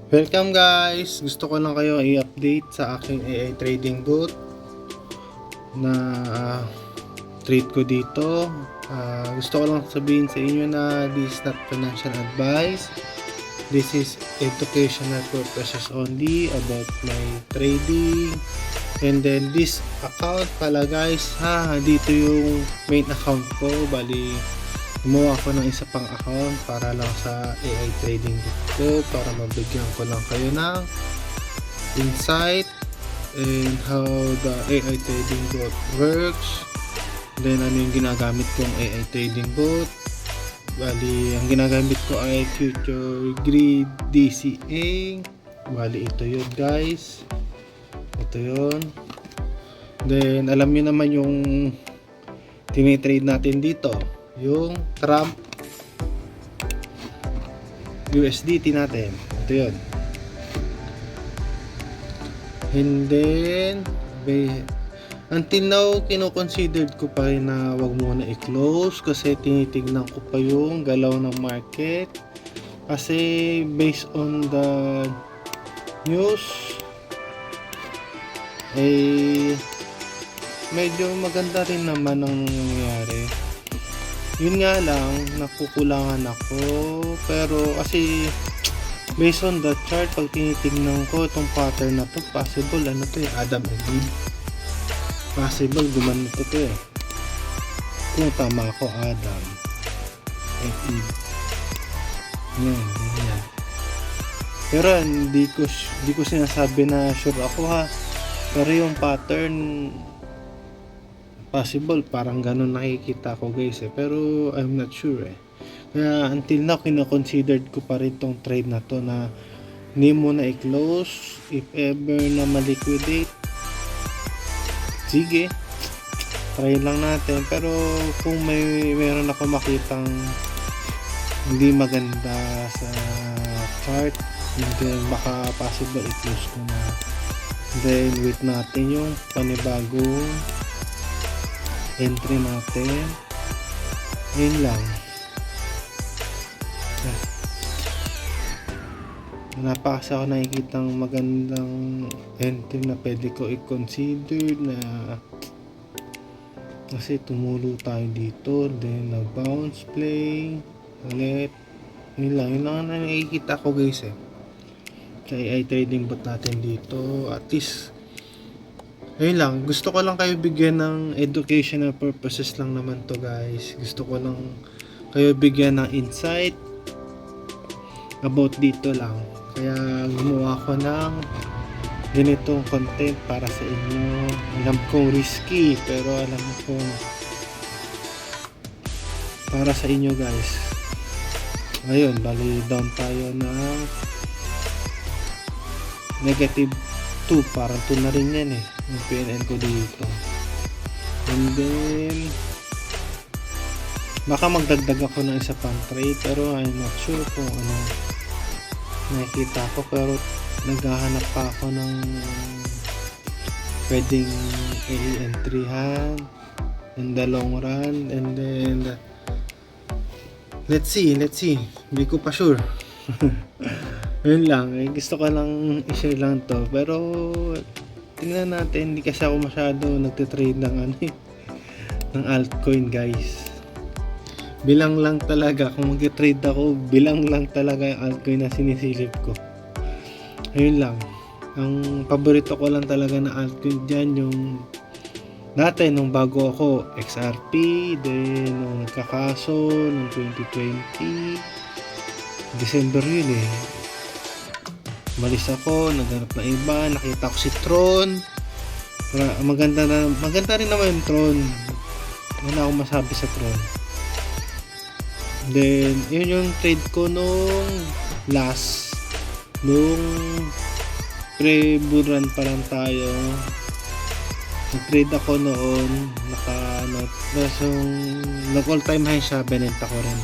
Welcome guys! Gusto ko lang kayo i-update sa aking AI trading booth na trade ko dito. Gusto ko lang sabihin sa inyo na this is not financial advice. This is educational purposes only about my trading. And then this account pala guys, dito yung main account ko. Bali, gumawa ko ng isa pang account para lang sa AI trading dito, para mabigyan ko lang kayo ng insight and how the AI trading bot works. Then ano yung ginagamit kong AI trading bot. Bali, ang ginagamit ko ay Future Grid DCA. Bali, ito yun guys. Ito yun. Then alam niyo naman yung tinitrade natin dito, yung Trump USDT natin. Ito yun. And then until now, kino-considered ko pa rin na wag muna i-close kasi tinitignan ko pa yung galaw ng market. Kasi based on the news medyo maganda rin naman ang nangyayari. Yun nga lang, nakukulangan ako. Pero kasi based on the chart, pag tinitignan ko itong pattern na to, possible ano to eh, Adam and Eve. Possible gumano to eh. Kung tama ako, Adam and Eve. Yan. Pero hindi ko sinasabi na sure ako Pero yung pattern possible, parang ganun nakikita ko guys pero I'm not sure kaya until now kino-considered ko pa rin tong trade na to na hindi mo na i-close. If ever na ma-liquidate, sige, try lang natin. Pero kung meron ako makitang hindi maganda sa chart, then baka possible i-close ko na. Then wait natin yung panibagong entry natin. Yun lang. Wala pa kasi ako nakikitang magandang entry na pwede ko i-consider na kasi tumulo tayo dito, then na bounce play ulit. Yun lang na nakikita ko guys sa AI trading bot natin dito. At least ayun lang, gusto ko lang kayo bigyan ng educational purposes lang naman to guys. Gusto ko lang kayo bigyan ng insight about dito lang. Kaya gumawa ko ng ganitong content para sa inyo. Alam kong risky, pero alam ko para sa inyo guys. Ayun, bali down tayo ng negative 2, parang 2 na rin yan yung PNL ko dito. And then baka magdagdag ako ng isa pang trade pero I'm not sure kung ano nakikita ko. Pero naghahanap pa ako ng pwedeng i-entryhan in the long run. And then let's see, hindi ko pa sure. Yun lang, gusto ko lang i-share lang to. Pero tingnan natin, hindi kasi ako masyado nagtitrade ng ng altcoin guys. Bilang lang talaga, kung mag-trade ako, bilang lang talaga yung altcoin na sinisilip ko. Ayun lang, ang paborito ko lang talaga na altcoin dyan yung dati nung bago ako XRP, then nung nagkakaso nung 2020 December yun malis ako, naghanap na iba, nakita ko si Tron. Maganda rin naman yung Tron. Wala akong masabi sa Tron. Then yun yung trade ko nung pre-bull run pa lang tayo. Nag-trade ako noon, nag all time high siya, binenta ko rin.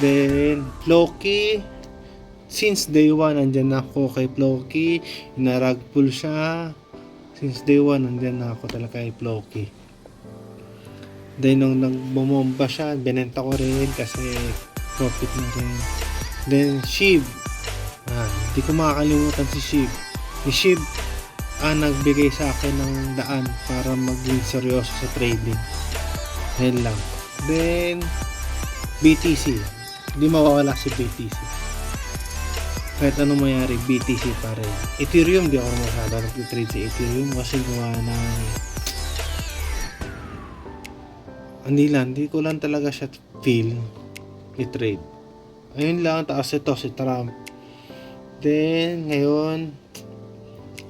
Then Floki, since day 1 andyan na ako kay Floki, inarag pull siya. Since day 1 andyan na ako talaga kay Floki. Then nung nagbumomba siya, binenta ko rin kasi profit na rin. Then Shiv, Di ko makakalimutan si Shib. Si Shib nagbigay sa akin ng daan para maging seryoso sa trading. Yan lang. Then BTC. Hindi mawawala si BTC. Kahit anong mayari, BTC pa rin. Ethereum, di ako masyado nag-trade sa Ethereum kasi gawa ng hindi ko lang talaga siya feel i-trade. Ayun lang, taas ito si Trump. Then ngayon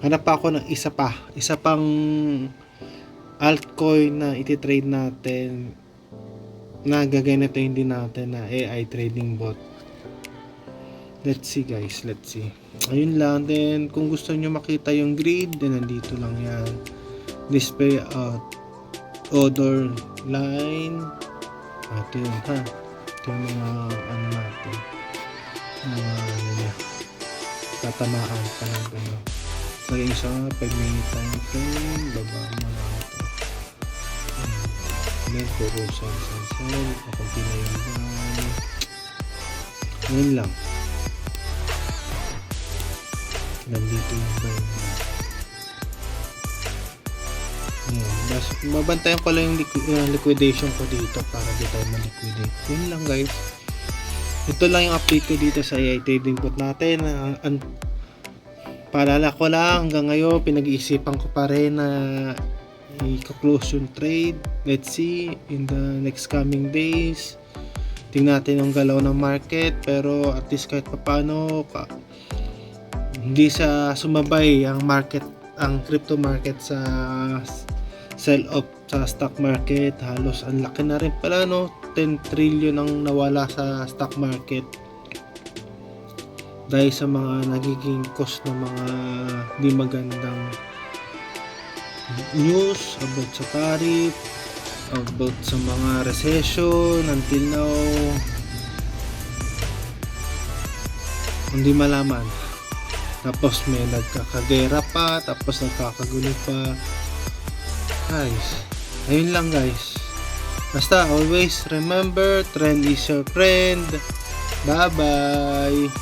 hanap pa ako ng isa pang altcoin na iti-trade natin na gaganituhin din natin na AI trading bot. Let's see guys, let's see. Ayun lang. Then kung gusto nyo makita yung grid, then nandito lang yan. Display order line. Ito yun ha. Ito yung mga ano natin. Tatamaan pa ng gano'n. Lagay sa 5 minute time frame. Baba mo lang ito. Then puro sell. Kakunti na yung buy. Ngayon lang. Nandito yung buy. Babantayan ko lang yung liquidation ko dito para di tayo ma-liquidate. Yun lang guys. Ito lang yung update ko dito sa AI trading bot natin. Paalala ko lang, hanggang ngayon pinag-iisipan ko pa rin na i-close yung trade. Let's see in the next coming days. Tingnan natin yung galaw ng market, pero at least kahit paano hindi sa sumabay ang market, ang crypto market sa sell off sa stock market. Halos ang laki na rin pala, no? 10 trillion ang nawala sa stock market dahil sa mga nagiging cost ng mga di magandang news about sa tariff, about sa mga recession. Until now hindi malaman, tapos may nagkakagera pa, tapos nagkakagulo pa guys. Ayun lang guys, basta always remember, trend is your friend. Bye bye.